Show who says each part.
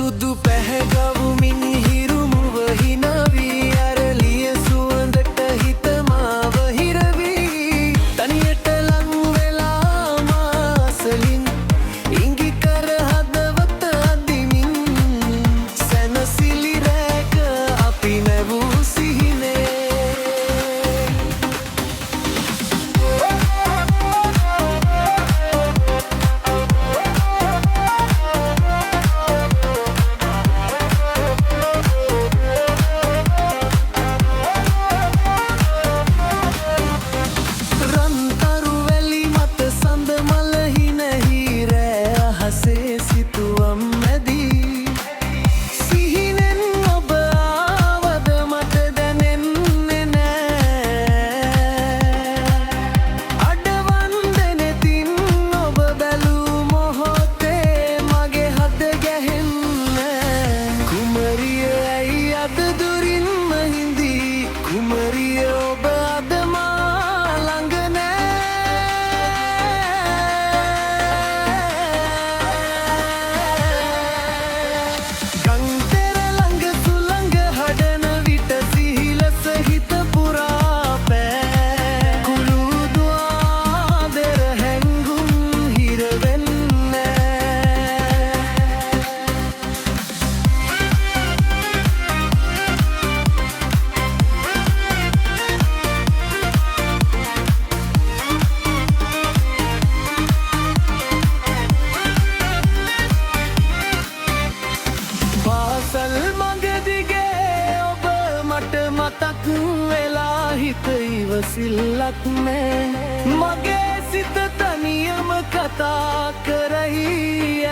Speaker 1: සුදු පැහැගවුමින් හිරුමුව හිනවී අරලිය සුවඳට හිතමාව හිරවී තනියට ලං වෙලා මාසලින් ඉඟි කර හදවත අදිමින් සැනසිලි රැක අපි නැවූ සිහිනේ මතක් වෙලා හිත ඉවසිල්ලක් නෑ මගේ සිත තනියම කතා කරයි